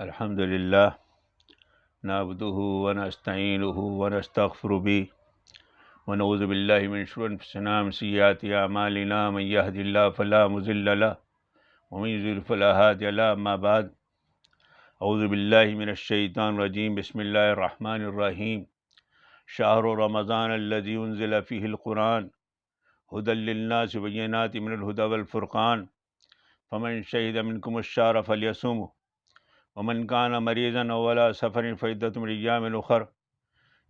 الحمد لله نعبده ونستعينه ونستغفر به ونعوذ بالله من شرور أنفسنا ومن سيئات أعمالنا من يهد الله فلا مضل له ومن يضلل فلا هادي له أما بعد أعوذ بالله من الشيطان الرجيم بسم الله الرحمن الرحيم شهر رمضان الذي أنزل فيه القرآن هدى للناس وبينات من الهدى والفرقان فمن شهد منكم الشهر فليصمه ومن كان مريضا أو على سفر فعدة من أيام أخر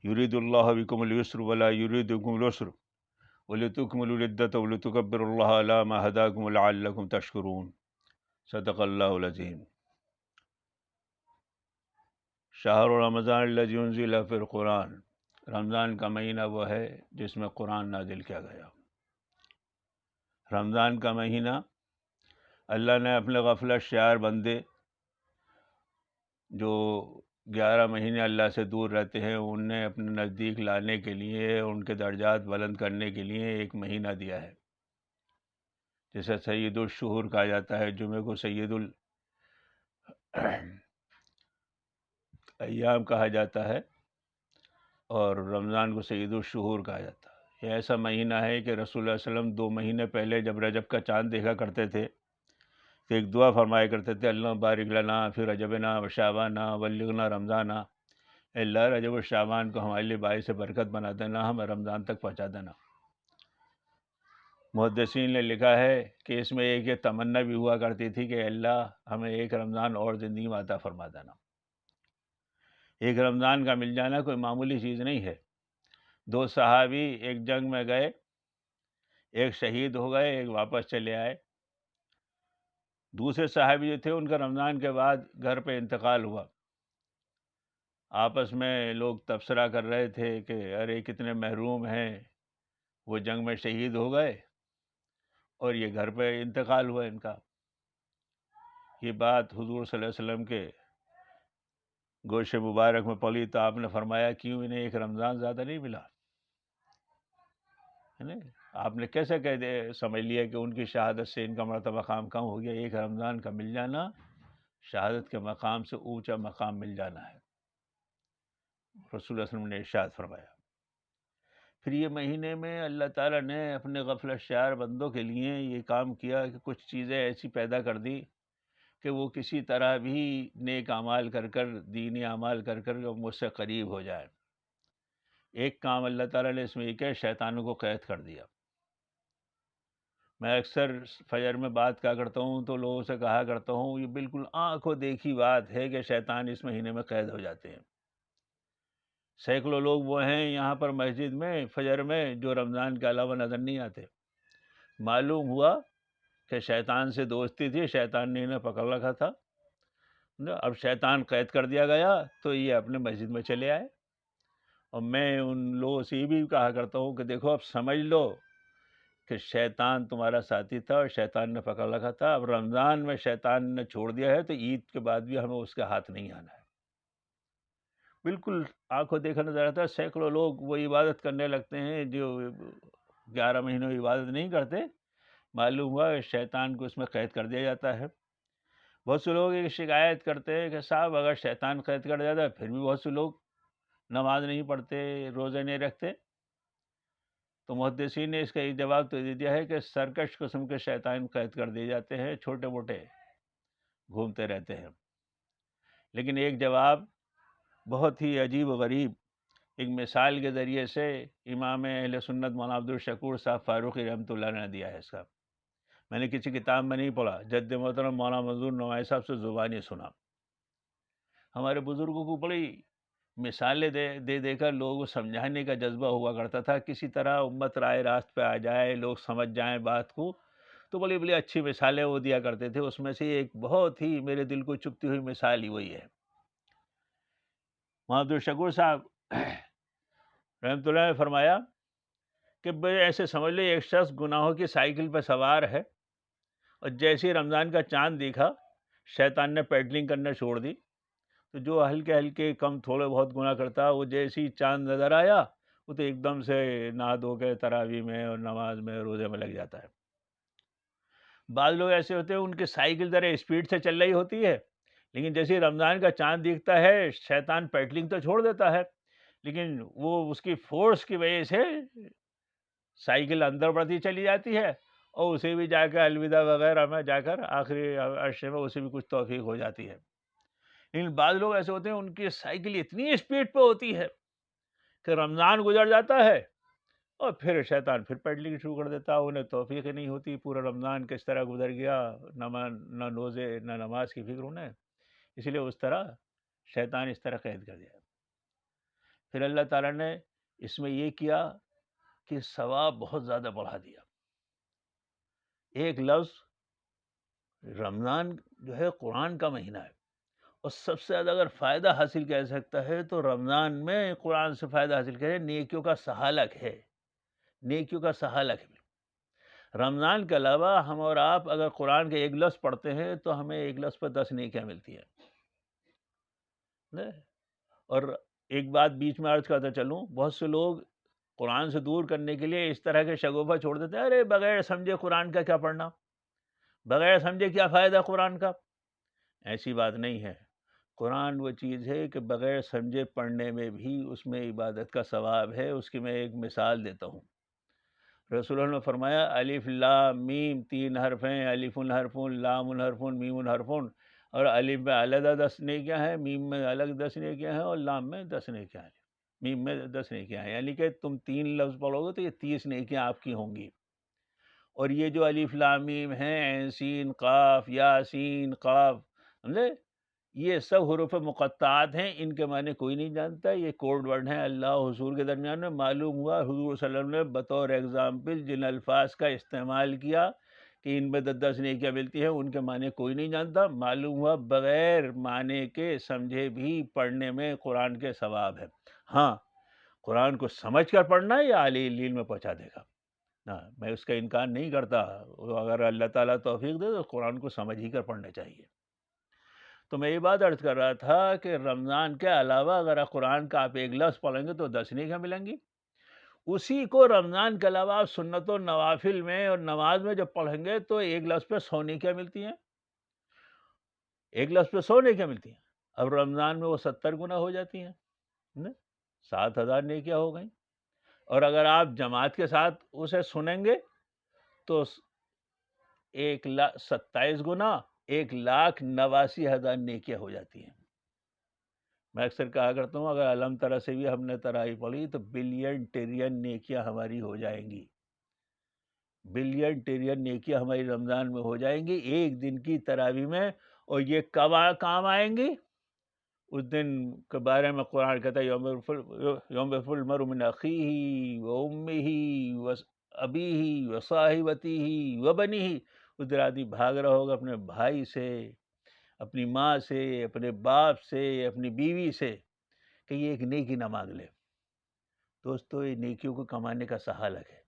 يريد الله بكم اليسر ولا يريد بكم العسر ولتكملوا العدة ولتكبروا الله على ما هداكم لعلكم تشكرون صدق اللہ العظیم۔ شہر رمضان الذی انزل فی القرآن، رمضان کا مہینہ وہ ہے جس میں قرآن نازل کیا گیا۔ رمضان کا مہینہ اللہ نے اپنے غفلت شعار بندے جو 11 مہینے اللہ سے دور رہتے ہیں انہیں اپنے نزدیک لانے کے لیے، ان کے درجات بلند کرنے کے لیے ایک مہینہ دیا ہے، جسے سید الشہور کہا جاتا ہے۔ جمعہ کو سید ایام کہا جاتا ہے اور رمضان کو سید الشہور کہا جاتا ہے۔ یہ ایسا مہینہ ہے کہ رسول اللہ صلی اللہ علیہ وسلم 2 مہینے پہلے جب رجب کا چاند دیکھا کرتے تھے تو ایک دعا فرمایا کرتے تھے، اللہ بارک لنا فی رجبنا و شعبانا بلغنا رمضانا، اے اللہ رجب و شعبان کو ہمارے لیے باعث برکت بنا دینا، ہمیں رمضان تک پہنچا دینا۔ محدثین نے لکھا ہے کہ اس میں ایک یہ تمنا بھی ہوا کرتی تھی کہ اللہ ہمیں ایک رمضان اور زندگی میں عطا فرما دینا۔ ایک رمضان کا مل جانا کوئی معمولی چیز نہیں ہے۔ 2 صحابی ایک جنگ میں گئے، ایک شہید ہو گئے، ایک واپس چلے آئے۔ دوسرے صحابی جو تھے ان کا رمضان کے بعد گھر پہ انتقال ہوا۔ آپس میں لوگ تبصرہ کر رہے تھے کہ ارے کتنے محروم ہیں، وہ جنگ میں شہید ہو گئے اور یہ گھر پہ انتقال ہوا ان کا۔ یہ بات حضور صلی اللہ علیہ وسلم کے گوش مبارک میں پڑی تو آپ نے فرمایا کیوں انہیں ایک رمضان زیادہ نہیں ملا؟ ہے نا؟ آپ نے کیسے سمجھ لیا کہ ان کی شہادت سے ان کا مرتبہ مقام کم ہو گیا؟ ایک رمضان کا مل جانا شہادت کے مقام سے اونچا مقام مل جانا ہے، رسول اللہ صلی اللہ علیہ وسلم نے ارشاد فرمایا۔ پھر یہ مہینے میں اللہ تعالیٰ نے اپنے غفلت شعار بندوں کے لیے یہ کام کیا کہ کچھ چیزیں ایسی پیدا کر دی کہ وہ کسی طرح بھی نیک اعمال کر کر، دینی اعمال کر کر مجھ سے قریب ہو جائیں۔ ایک کام اللہ تعالیٰ نے اس میں یہ کہ شیطانوں کو قید کر دیا۔ میں اکثر فجر میں بات کیا کرتا ہوں تو لوگوں سے کہا کرتا ہوں یہ بالکل آنکھوں دیکھی بات ہے کہ شیطان اس مہینے میں قید ہو جاتے ہیں۔ سینکڑوں لوگ وہ ہیں یہاں پر مسجد میں فجر میں جو رمضان کے علاوہ نظر نہیں آتے۔ معلوم ہوا کہ شیطان سے دوستی تھی، شیطان نے انہیں پکڑ رکھا تھا، اب شیطان قید کر دیا گیا تو یہ اپنے مسجد میں چلے آئے۔ اور میں ان لوگوں سے یہ بھی کہا کرتا ہوں کہ دیکھو اب سمجھ لو کہ شیطان تمہارا ساتھی تھا اور شیطان نے پکڑ رکھا تھا، اب رمضان میں شیطان نے چھوڑ دیا ہے تو عید کے بعد بھی ہمیں اس کے ہاتھ نہیں آنا ہے۔ بالکل آنکھوں دیکھا نظر آتا ہے۔ سینکڑوں لوگ وہ عبادت کرنے لگتے ہیں جو 11 مہینوں عبادت نہیں کرتے، معلوم ہوا کہ شیطان کو اس میں قید کر دیا جاتا ہے۔ بہت سے لوگ ایک شکایت کرتے ہیں کہ صاحب اگر شیطان قید کر جاتا ہے پھر بھی بہت سے لوگ نماز نہیں پڑھتے، روزے نہیں رکھتے۔ تو محدثین نے اس کا ایک جواب تو دے دیا ہے کہ سرکش قسم کے شیطان قید کر دیے جاتے ہیں، چھوٹے موٹے گھومتے رہتے ہیں۔ لیکن ایک جواب بہت ہی عجیب و غریب ایک مثال کے ذریعے سے امام اہل سنت مولانا عبدالشکور صاحب فاروقی رحمۃ اللہ نے دیا ہے۔ اس کا میں نے کسی کتاب میں نہیں پڑھا، جد محترم مولانا منظور نوائی صاحب سے زبانی سنا۔ ہمارے بزرگوں کو بڑی مثالیں دے دے کر لوگوں کو سمجھانے کا جذبہ ہوا کرتا تھا، کسی طرح امت رائے راست پہ آ جائے، لوگ سمجھ جائیں بات کو، تو بڑی بڑی اچھی مثالیں وہ دیا کرتے تھے۔ اس میں سے ایک بہت ہی میرے دل کو چبھتی ہوئی مثال ہی وہی ہے۔ مولانا عبدالشکور صاحب رحمۃ اللہ نے فرمایا کہ ایسے سمجھ لو ایک شخص گناہوں کی سائیکل پہ سوار ہے اور جیسے ہی رمضان کا چاند دیکھا شیطان نے پیڈلنگ کرنا چھوڑ دی، تو جو ہلکے ہلکے کم تھوڑے بہت گناہ کرتا وہ جیسے ہی چاند نظر آیا وہ تو ایک دم سے نہا دھو کے تراویح میں اور نماز میں روزے میں لگ جاتا ہے۔ بعض لوگ ایسے ہوتے ہیں ان کی سائیکل ذرا اسپیڈ سے چل رہی ہوتی ہے لیکن جیسے رمضان کا چاند دکھتا ہے شیطان پیڈلنگ تو چھوڑ دیتا ہے، لیکن وہ اس کی فورس کی وجہ سے سائیکل اندر بڑھتی چلی جاتی ہے، اور اسے بھی جا کے الوداع وغیرہ میں جا کر آخری عرصے میں اسے بھی کچھ توفیق ہو جاتی ہے۔ لیکن بعض لوگ ایسے ہوتے ہیں ان کی سائیکل اتنی اسپیڈ پہ ہوتی ہے کہ رمضان گزر جاتا ہے اور پھر شیطان پھر پیڈلنگ شروع کر دیتا ہے، انہیں توفیق ہی نہیں ہوتی، پورا رمضان کس طرح گزر گیا، نہ روزے نہ نماز کی فکر انہیں، اس لیے اس طرح شیطان اس طرح قید کر دیا۔ پھر اللہ تعالیٰ نے اس میں یہ کیا کہ ثواب بہت زیادہ بڑھا دیا۔ ایک لفظ رمضان جو ہے قرآن کا مہینہ ہے، اور سب سے زیادہ اگر فائدہ حاصل کر سکتا ہے تو رمضان میں قرآن سے فائدہ حاصل کرے، نیکیوں کا سہالک ہے، نیکیوں کا سہالک ہے۔ رمضان کے علاوہ ہم اور آپ اگر قرآن کے ایک لفظ پڑھتے ہیں تو ہمیں ایک لفظ پر 10 نیکیاں ملتی ہیں۔ اور ایک بات بیچ میں عرض کرتا چلوں، بہت سے لوگ قرآن سے دور کرنے کے لیے اس طرح کے شگوفہ چھوڑ دیتے ہیں، ارے بغیر سمجھے قرآن کا کیا پڑھنا، بغیر سمجھے کیا فائدہ قرآن کا۔ ایسی بات نہیں ہے، قرآن وہ چیز ہے کہ بغیر سمجھے پڑھنے میں بھی اس میں عبادت کا ثواب ہے۔ اس کی میں ایک مثال دیتا ہوں۔ رسول اللہ نے فرمایا الف لام میم 3 حرف ہیں، الف حرف، لام حرف، میم حرف، اور الف میں علیحدہ 10 نیکیاں ہیں، میم میں الگ 10 نیکیاں ہیں، اور لام میں 10 نیکیاں ہیں، میم میں 10 نیکیاں ہیں، یعنی کہ تم 3 لفظ پڑھو گے تو یہ 30 نیکیاں آپ کی ہوں گی۔ اور یہ جو الف لام میم ہیں، عین سین قاف یاسین قاف، سمجھے، یہ سب حروف مقطعات ہیں، ان کے معنی کوئی نہیں جانتا، یہ کوڈ ورڈ ہیں اللہ و حضور کے درمیان میں۔ معلوم ہوا حضور صلی اللہ علیہ وسلم نے بطور ایگزامپل جن الفاظ کا استعمال کیا کہ ان میں 10 نیکیاں ملتی ہیں، ان کے معنی کوئی نہیں جانتا۔ معلوم ہوا بغیر معنی کے سمجھے بھی پڑھنے میں قرآن کے ثواب ہے۔ ہاں، قرآن کو سمجھ کر پڑھنا یہ اعلی علم میں پہنچا دے گا، میں اس کا انکار نہیں کرتا، اگر اللہ تعالیٰ توفیق دے تو قرآن کو سمجھ ہی کر پڑھنا چاہیے۔ تو میں یہ بات عرض کر رہا تھا کہ رمضان کے علاوہ اگر آپ قرآن کا آپ ایک لفظ پڑھیں گے تو 10 نیکیاں ملیں گی۔ اسی کو رمضان کے علاوہ آپ سنت و نوافل میں اور نماز میں جب پڑھیں گے تو ایک لفظ پہ 100 نیکیاں ملتی ہیں، ایک لفظ پہ 100 نیکیاں ملتی ہیں۔ اب رمضان میں وہ 70 گنا ہو جاتی ہیں، 7,000 نیکیاں ہو گئیں۔ اور اگر آپ جماعت کے ساتھ اسے سنیں گے تو 27 گنا 1,89,000 نیکیاں ہو جاتی ہیں۔ میں اکثر کہا کرتا ہوں اگر علم طرح سے بھی ہم نے تراویح پڑھی تو بلین ٹریلین نیکیاں ہماری ہو جائیں گی، بلین ٹریلین نیکیاں ہماری رمضان میں ہو جائیں گی ایک دن کی تراویح میں۔ اور یہ کب کام آئیں گی؟ اس دن کے بارے میں قرآن کہتا ہے یوم یفر المرء من اخیہ و امہ و ابیہ و صاحبتہ و بنیہ۔ اس دن آدمی بھاگ رہا ہوگا اپنے بھائی سے، اپنی ماں سے، اپنے باپ سے، اپنی بیوی سے، کہ یہ ایک نیکی نہ مانگ لے۔ دوستو یہ نیکیوں کو کمانے کا سہالک ہے،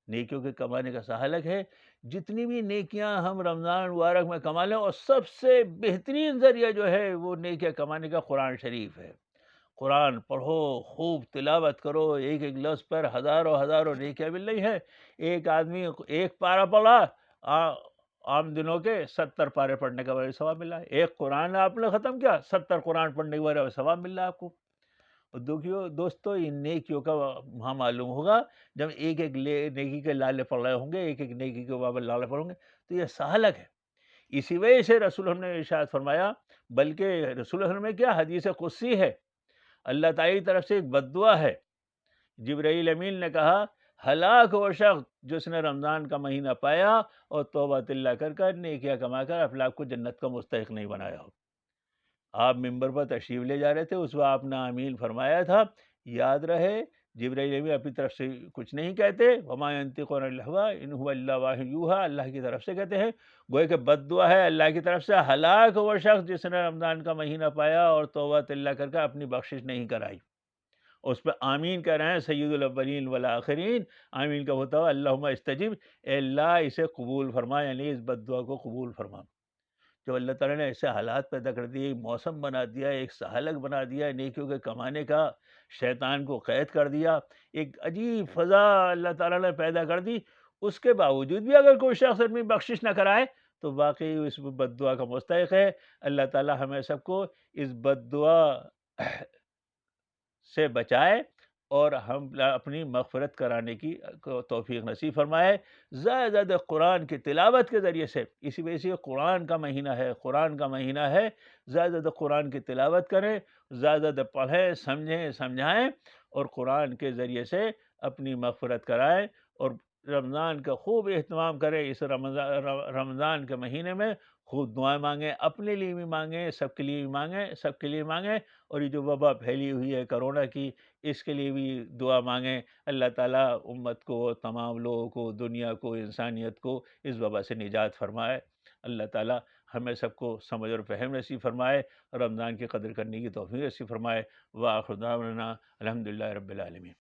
نیکیوں کے کمانے کا سہالک ہے۔ جتنی بھی نیکیاں ہم رمضان مبارک میں کما لیں، اور سب سے بہترین ذریعہ جو ہے وہ نیکیاں کمانے کا قرآن شریف ہے۔ قرآن پڑھو، خوب تلاوت کرو، ایک ایک لفظ پر ہزاروں نیکیاں مل رہی ہیں۔ ایک آدمی ایک پارہ پڑھا، عام دنوں کے 70 پارے پڑھنے کا بڑا ثواب ملا ہے۔ ایک قرآن آپ نے ختم کیا، 70 قرآن پڑھنے کے بارے ثواب مل رہا ہے آپ کو۔ دوستو ان نیکیوں کا وہاں معلوم ہوگا جب ایک ایک نیکی کے لالے پڑھ رہے ہوں گے، ایک ایک نیکی کے بابا لالے پڑھیں گے تو یہ سہلک ہے۔ اسی وجہ سے رسول اللہ نے ارشاد فرمایا، بلکہ رسول اللہ میں کیا حدیث قدسی ہے، اللہ تعالی کی طرف سے ایک بد دعا ہے۔ جبرائیل امین نے کہا ہلاک وہ شخص جس نے رمضان کا مہینہ پایا اور توبہ اللہ کر نیکیاں کما کر اپنے آپ کو جنت کا مستحق نہیں بنایا ہو۔ آپ ممبر پر تشریف لے جا رہے تھے، اس وقت آپ نے آمین فرمایا تھا، یاد رہے جبرائیل امین اپنی طرف سے کچھ نہیں کہتے، وما ينطق عن الهوى ان هو الا وحی یوحی، اللہ کی طرف سے کہتے ہیں، گویا کہ بد دعا ہے اللہ کی طرف سے، ہلاک وہ شخص جس نے رمضان کا مہینہ پایا اور توبہ اللہ کر کے اپنی بخشش نہیں کرائی۔ اس پہ آمین کہہ رہے ہیں سید الاولین والآخرین، آمین کا ہوتا ہوا اللہم استجب، اے اللہ اسے قبول فرما، یعنی اس بد دعا کو قبول فرما۔ جو اللہ تعالیٰ نے ایسے حالات پیدا کر دیے، ایک موسم بنا دیا، ایک سہالک بنا دیا نیکیوں کے کمانے کا، شیطان کو قید کر دیا، ایک عجیب فضا اللہ تعالیٰ نے پیدا کر دی، اس کے باوجود بھی اگر کوئی شخص اپنی بخشش نہ کرائے تو واقعی اس بد دعا کا مستحق ہے۔ اللہ تعالی ہمیں سب کو اس بد دعا سے بچائے اور ہم اپنی مغفرت کرانے کی توفیق نصیب فرمائے۔ زیادہ زیادہ قرآن کی تلاوت کے ذریعے سے، اسی وجہ سے یہ قرآن کا مہینہ ہے، قرآن کا مہینہ ہے، زیادہ زیادہ قرآن کی تلاوت کریں، زیادہ زیادہ پڑھیں، سمجھیں، سمجھائیں اور قرآن کے ذریعے سے اپنی مغفرت کرائیں، اور رمضان کا خوب اہتمام کریں۔ اس رمضان کے مہینے میں خوب دعائیں مانگیں، اپنے لیے بھی مانگیں، سب کے لیے بھی مانگیں، سب کے لیے مانگیں، اور یہ جو وبا پھیلی ہوئی ہے کرونا کی، اس کے لیے بھی دعا مانگیں۔ اللہ تعالیٰ امت کو، تمام لوگوں کو، دنیا کو، انسانیت کو اس وبا سے نجات فرمائے۔ اللہ تعالیٰ ہمیں سب کو سمجھ اور فہم نصیب فرمائے، رمضان کی قدر کرنے کی توفیق نصیب فرمائے۔ وآخر دعوانا الحمدللہ رب العالمین۔